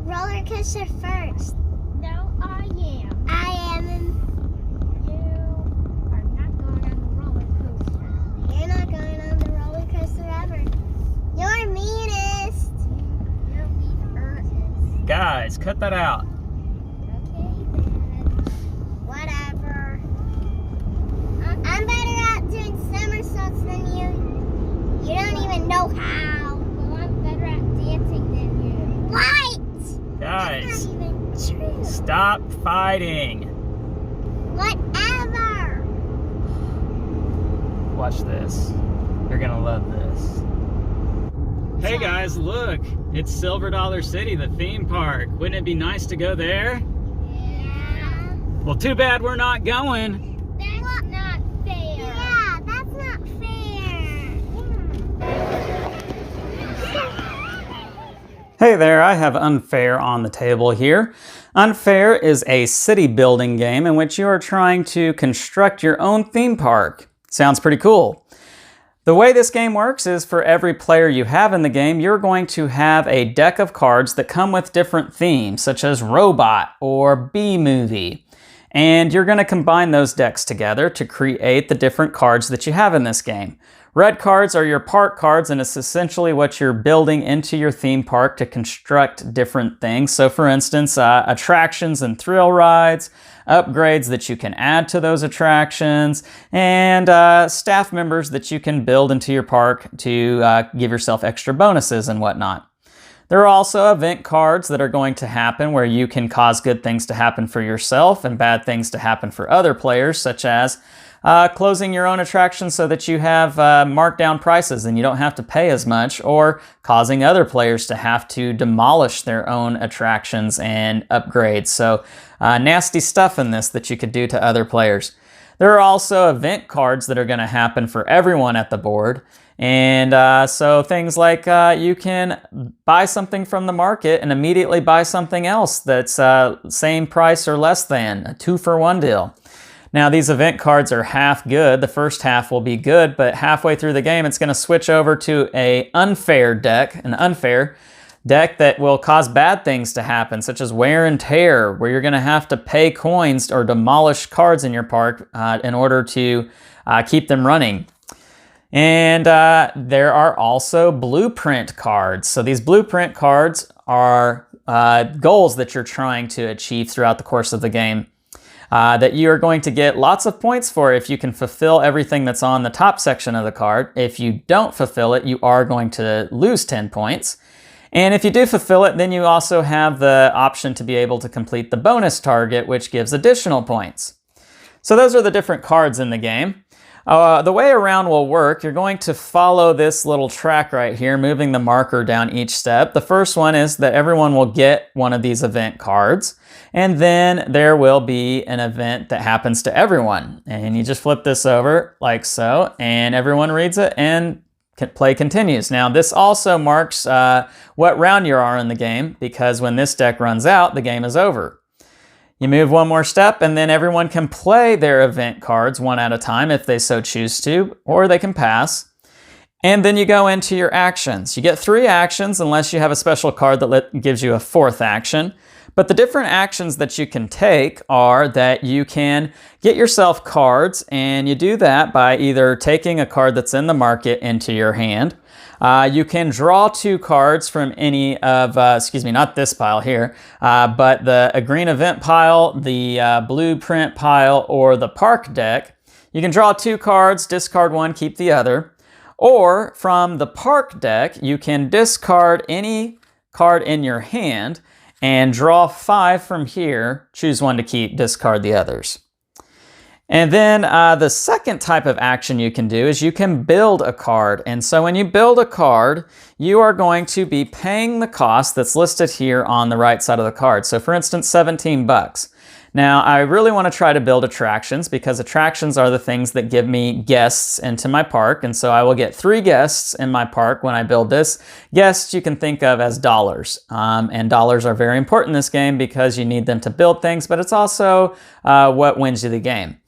roller coaster first. No, I am. I am. You are not going on the roller coaster. You're not going on the roller coaster ever. You're meanest. You're mean. Guys, cut that out. Okay, then. Whatever. I'm better at doing somersaults than you. You don't even know how. Well, I'm better at dancing than you. What? Guys, That's not even true. stop fighting. Whatever. Watch this. You're gonna love this. Hey guys, look. It's Silver Dollar City, the theme park. Wouldn't it be nice to go there? Yeah. Well, too bad we're not going. That's not fair. Yeah, that's not fair. Hey there, I have Unfair on the table here. Unfair is a city building game in which you are trying to construct your own theme park. Sounds pretty cool. The way this game works is for every player you have in the game, you're going to have a deck of cards that come with different themes, such as robot or B-movie. And you're going to combine those decks together to create the different cards that you have in this game. Red cards are your park cards, and it's essentially what you're building into your theme park to construct different things. So for instance, attractions and thrill rides, upgrades that you can add to those attractions, and staff members that you can build into your park to give yourself extra bonuses and whatnot. There are also event cards that are going to happen where you can cause good things to happen for yourself and bad things to happen for other players, such as closing your own attractions so that you have marked down prices and you don't have to pay as much, or causing other players to have to demolish their own attractions and upgrades. So nasty stuff in this that you could do to other players. There are also event cards that are going to happen for everyone at the board. And so things like you can buy something from the market and immediately buy something else that's same price or less than, a 2-for-1 deal. Now these event cards are half good. The first half will be good, but halfway through the game it's going to switch over to an unfair deck that will cause bad things to happen, such as wear and tear, where you're going to have to pay coins or demolish cards in your park in order to keep them running. And there are also blueprint cards. So these blueprint cards are goals that you're trying to achieve throughout the course of the game that you are going to get lots of points for if you can fulfill everything that's on the top section of the card. If you don't fulfill it, you are going to lose 10 points. And if you do fulfill it, then you also have the option to be able to complete the bonus target, which gives additional points. So those are the different cards in the game. The way around will work. You're going to follow this little track right here, moving the marker down each step. The first one is that everyone will get one of these event cards, and then there will be an event that happens to everyone. And you just flip this over like so, and everyone reads it, and play continues. Now this also marks what round you are in the game, because when this deck runs out, the game is over. You move one more step, and then everyone can play their event cards one at a time if they so choose to, or they can pass. And then you go into your actions. You get 3 actions unless you have a special card that gives you a 4th action. But the different actions that you can take are that you can get yourself cards, and you do that by either taking a card that's in the market into your hand. You can draw 2 cards from any of, not this pile here, but a green event pile, the blueprint pile, or the park deck. You can draw 2 cards, discard 1, keep the other. Or from the park deck, you can discard any card in your hand and draw 5 from here, choose 1 to keep, discard the others. And then the second type of action you can do is you can build a card. And so when you build a card, you are going to be paying the cost that's listed here on the right side of the card. So for instance, 17 bucks. Now I really want to try to build attractions, because attractions are the things that give me guests into my park. And so I will get 3 guests in my park when I build this. Guests you can think of as dollars. And dollars are very important in this game because you need them to build things, but it's also what wins you the game.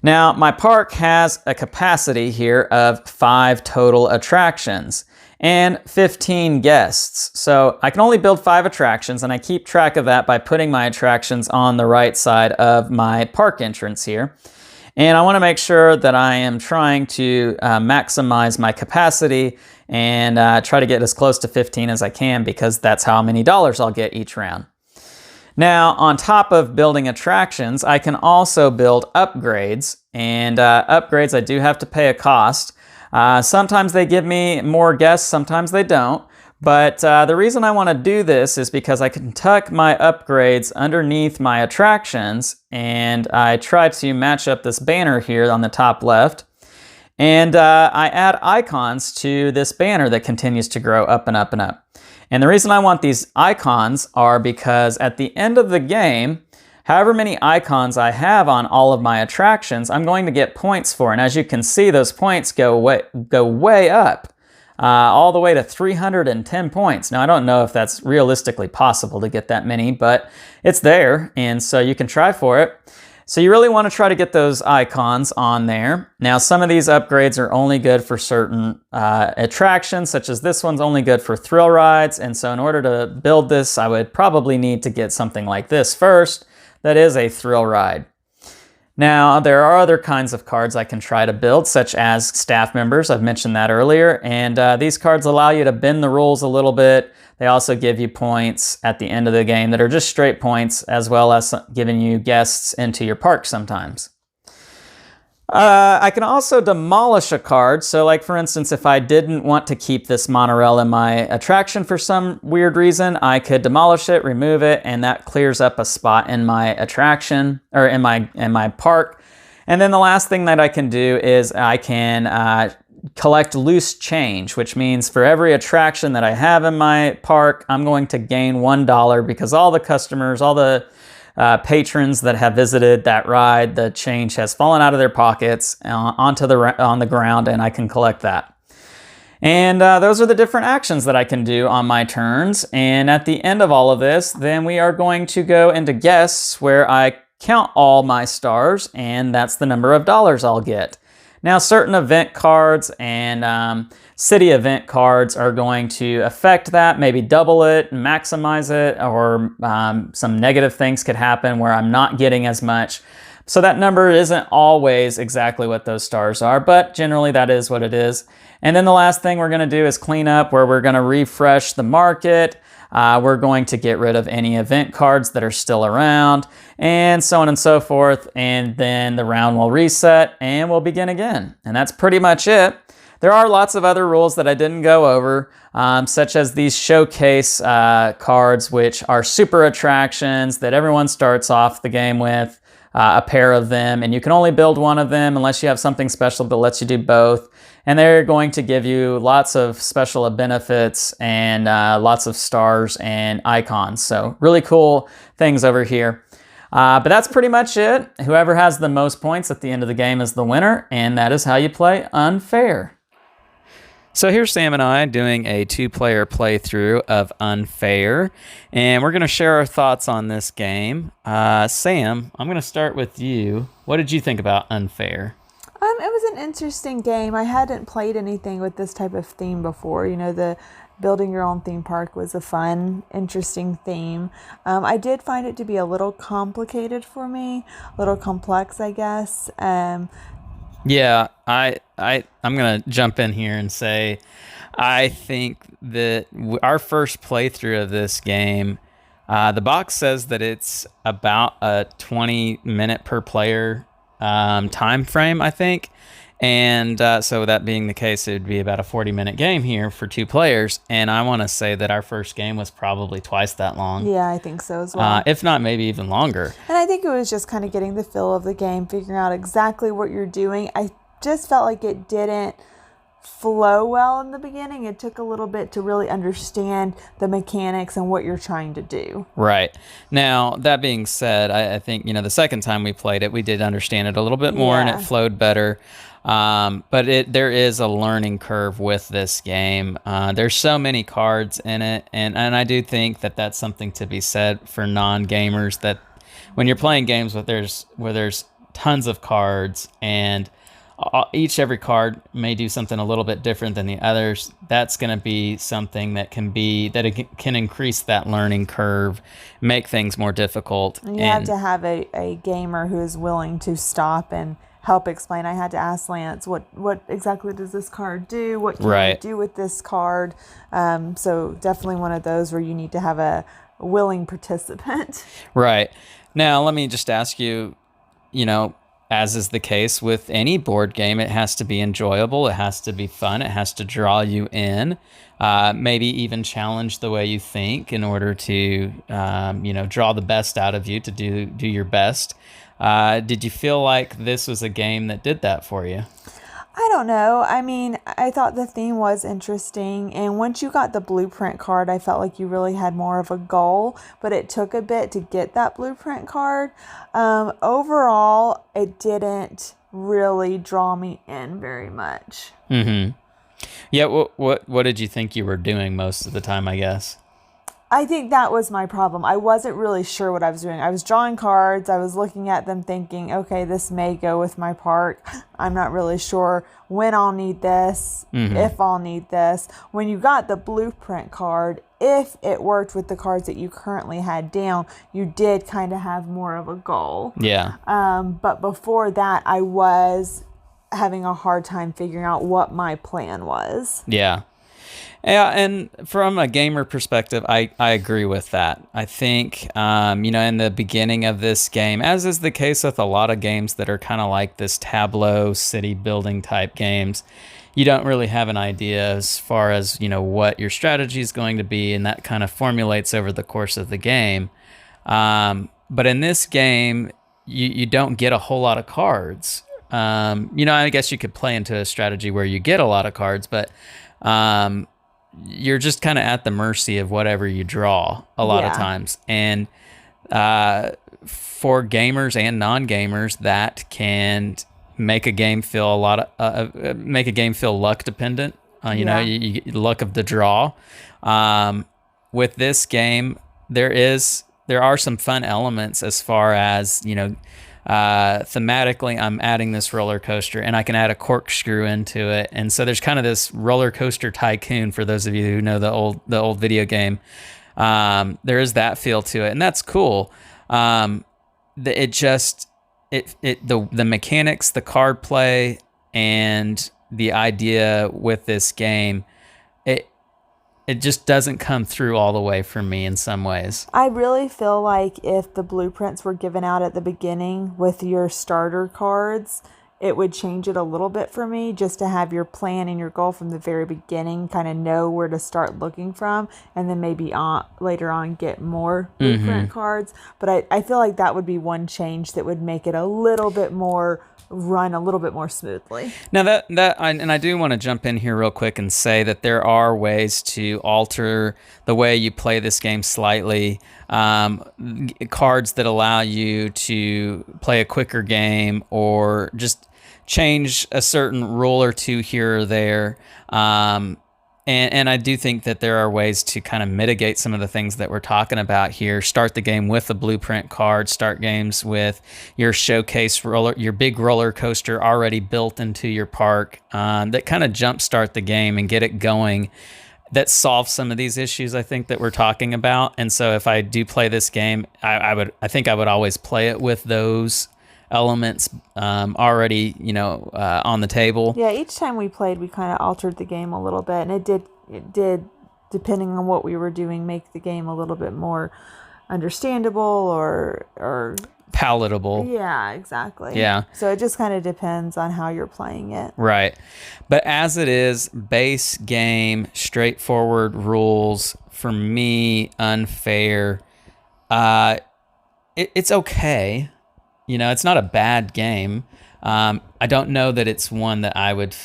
Now, my park has a capacity here of 5 total attractions. and 15 guests. So I can only build 5 attractions, and I keep track of that by putting my attractions on the right side of my park entrance here. And I want to make sure that I am trying to maximize my capacity and try to get as close to 15 as I can, because that's how many dollars I'll get each round. Now, on top of building attractions, I can also build upgrades. And upgrades, I do have to pay a cost. Sometimes they give me more guests, sometimes they don't. But the reason I want to do this is because I can tuck my upgrades underneath my attractions, and I try to match up this banner here on the top left. And I add icons to this banner that continues to grow up and up and up. And the reason I want these icons are because at the end of the game, however many icons I have on all of my attractions, I'm going to get points for. And as you can see, those points go way up. All the way to 310 points. Now, I don't know if that's realistically possible to get that many, but it's there, and so you can try for it. So you really want to try to get those icons on there. Now, some of these upgrades are only good for certain attractions, such as this one's only good for thrill rides, and so in order to build this, I would probably need to get something like this first. That is a thrill ride. Now, there are other kinds of cards I can try to build, such as staff members. I've mentioned that earlier. And these cards allow you to bend the rules a little bit. They also give you points at the end of the game that are just straight points, as well as giving you guests into your park sometimes. I can also demolish a card. So like, for instance, if I didn't want to keep this monorail in my attraction for some weird reason, I could demolish it, remove it, and that clears up a spot in my attraction, or in my park. And then the last thing that I can do is I can collect loose change, which means for every attraction that I have in my park, I'm going to gain $1, because all the customers, all the patrons that have visited that ride, the change has fallen out of their pockets on the ground, and I can collect that. And those are the different actions that I can do on my turns. And at the end of all of this, then we are going to go into guests, where I count all my stars, and that's the number of dollars I'll get. Now, certain event cards and city event cards are going to affect that, maybe double it, maximize it, or some negative things could happen where I'm not getting as much. So that number isn't always exactly what those stars are, but generally that is what it is. And then the last thing we're going to do is clean up, where we're going to refresh the market. We're going to get rid of any event cards that are still around, and so on and so forth. And then the round will reset and we'll begin again. And that's pretty much it. There are lots of other rules that I didn't go over, such as these showcase cards, which are super attractions that everyone starts off the game with, a pair of them, and you can only build one of them unless you have something special that lets you do both. And they're going to give you lots of special benefits and lots of stars and icons. So really cool things over here. But that's pretty much it. Whoever has the most points at the end of the game is the winner, and that is how you play Unfair. So here's Sam and I doing a 2-player playthrough of Unfair, and we're going to share our thoughts on this game. Sam, I'm going to start with you. What did you think about Unfair? It was an interesting game. I hadn't played anything with this type of theme before. You know, the building your own theme park was a fun, interesting theme. I did find it to be a little complicated for me, a little complex, I guess. Yeah, I'm going to jump in here and say I think that our first playthrough of this game, the box says that it's about a 20-minute per player time frame, I think. And so that being the case, it would be about a 40-minute game here for 2 players. And I want to say that our first game was probably twice that long. Yeah, I think so as well. If not, maybe even longer. And I think it was just kind of getting the feel of the game, figuring out exactly what you're doing. I just felt like it didn't flow well in the beginning. It took a little bit to really understand the mechanics and what you're trying to do. Right. Now, that being said, I think, the second time we played it, we did understand it a little bit more, and it flowed better. But there is a learning curve with this game. There's so many cards in it, and I do think that that's something to be said for non-gamers, that when you're playing games where there's tons of cards and every card may do something a little bit different than the others. That's going to be something that it can increase that learning curve, make things more difficult. And you have to have a gamer who is willing to stop and help explain. I had to ask Lance, what exactly does this card do? What can I do with this card? So definitely one of those where you need to have a willing participant. Right. Now, let me just ask you, as is the case with any board game, it has to be enjoyable. It has to be fun. It has to draw you in, maybe even challenge the way you think in order to, draw the best out of you, to do your best. Did you feel like this was a game that did that for you? I don't know. I mean, I thought the theme was interesting. And once you got the blueprint card, I felt like you really had more of a goal. But it took a bit to get that blueprint card. Overall, it didn't really draw me in very much. Mm-hmm. Yeah, what did you think you were doing most of the time, I guess? I think that was my problem. I wasn't really sure what I was doing. I was drawing cards. I was looking at them thinking, okay, this may go with my park. I'm not really sure when I'll need this, if I'll need this. When you got the blueprint card, if it worked with the cards that you currently had down, you did kind of have more of a goal. Yeah. But before that, I was having a hard time figuring out what my plan was. Yeah. Yeah, and from a gamer perspective, I agree with that. I think, in the beginning of this game, as is the case with a lot of games that are kind of like this tableau city building type games, you don't really have an idea as far as, what your strategy is going to be, and that kind of formulates over the course of the game. But in this game, you don't get a whole lot of cards. I guess you could play into a strategy where you get a lot of cards, but you're just kind of at the mercy of whatever you draw a lot of times. And for gamers and non-gamers, that can make a game feel luck dependent. You luck of the draw. With this game, there are some fun elements as far as, thematically, I'm adding this roller coaster, and I can add a corkscrew into it, and so there's kind of this roller coaster tycoon for those of you who know the old video game. There is that feel to it, and that's cool. The mechanics, the card play, and the idea with this game, it just doesn't come through all the way for me in some ways. I really feel like if the blueprints were given out at the beginning with your starter cards, it would change it a little bit for me, just to have your plan and your goal from the very beginning, kind of know where to start looking from, and then maybe later on get more blueprint cards. But I feel like that would be one change that would make it a little bit more run a little bit more smoothly. Now I do want to jump in here real quick and say that there are ways to alter the way you play this game slightly. Cards that allow you to play a quicker game, or just change a certain rule or two here or there. And I do think that there are ways to kind of mitigate some of the things that we're talking about here. Start the game with a blueprint card. Start games with your showcase your big roller coaster already built into your park. That kind of jumpstart the game and get it going. That solves some of these issues, I think, that we're talking about. And so if I do play this game, I think I would always play it with those elements already, on the table. Yeah, each time we played, we kind of altered the game a little bit, and it did, depending on what we were doing, make the game a little bit more understandable or palatable. Yeah, exactly. Yeah. So it just kind of depends on how you're playing it. Right. But as it is, base game, straightforward rules, for me, unfair. It's okay. It's not a bad game. I don't know that it's one that I would,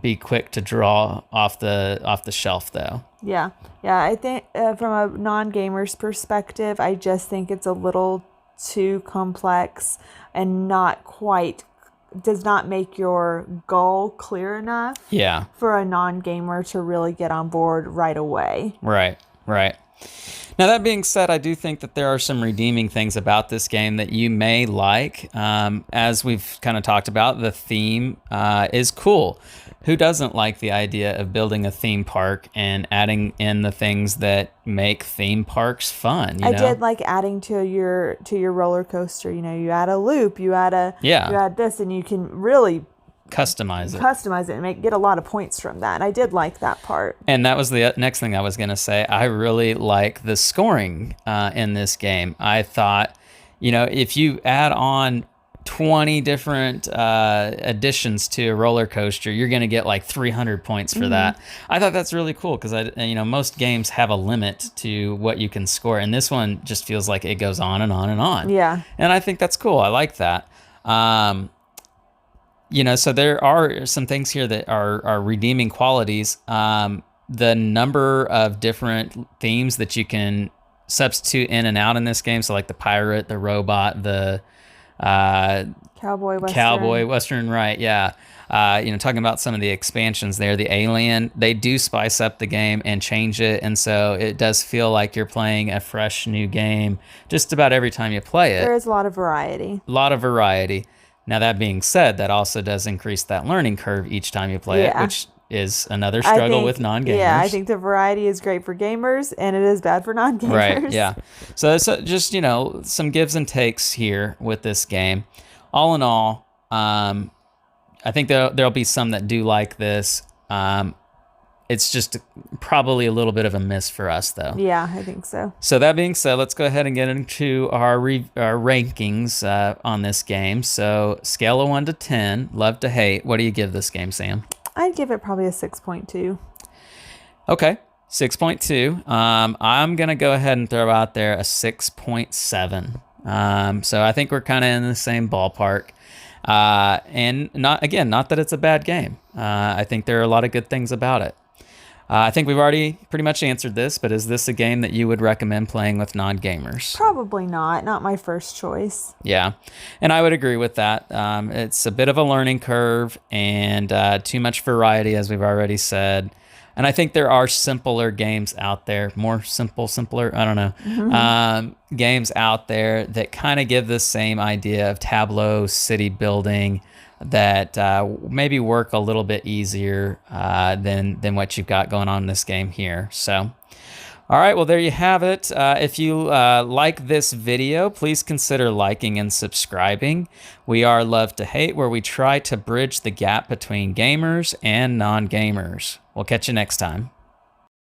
be quick to draw off the shelf, though. Yeah. I think from a non-gamer's perspective, I just think it's a little too complex and does not make your goal clear enough. Yeah. For a non-gamer to really get on board right away. Right. Now, that being said, I do think that there are some redeeming things about this game that you may like. As we've kind of talked about, the theme is cool. Who doesn't like the idea of building a theme park and adding in the things that make theme parks fun? I did like adding to your roller coaster. You know, you add a loop, you add you add this, and you can really customize it and get a lot of points from that. I did like that part. And that was the next thing I was going to say. I really like the scoring in this game. I thought, you know, if you add on 20 different additions to a roller coaster, you're going to get like 300 points for that. I thought that's really cool because most games have a limit to what you can score, and this one just feels like it goes on and on and on. Yeah, and I think that's cool. I like that. So there are some things here that are redeeming qualities. The number of different themes that you can substitute in and out in this game. So like the pirate, the robot, the cowboy western, right? Yeah. Talking about some of the expansions there, the alien, they do spice up the game and change it, and so it does feel like you're playing a fresh new game just about every time you play it. There is a lot of variety. Now, that being said, that also does increase that learning curve each time you play it, which is another struggle with non-gamers. Yeah, I think the variety is great for gamers, and it is bad for non-gamers. Right, yeah. So it's just, some gives and takes here with this game. All in all, I think there'll be some that do like this. It's just probably a little bit of a miss for us, though. Yeah, I think so. So that being said, let's go ahead and get into our rankings on this game. So scale of 1 to 10, love to hate. What do you give this game, Sam? I'd give it probably a 6.2. Okay, 6.2. I'm going to go ahead and throw out there a 6.7. So I think we're kind of in the same ballpark. And not that it's a bad game. I think there are a lot of good things about it. I think we've already pretty much answered this, but is this a game that you would recommend playing with non-gamers? Probably not. Not my first choice. Yeah, and I would agree with that. It's a bit of a learning curve and too much variety, as we've already said. And I think there are simpler games out there, simpler, I don't know, games out there that kind of give the same idea of tableau city building that maybe work a little bit easier than what you've got going on in this game here. So, all right, well, there you have it. If you like this video, please consider liking and subscribing. We are Love to Hate, where we try to bridge the gap between gamers and non-gamers. We'll catch you next time.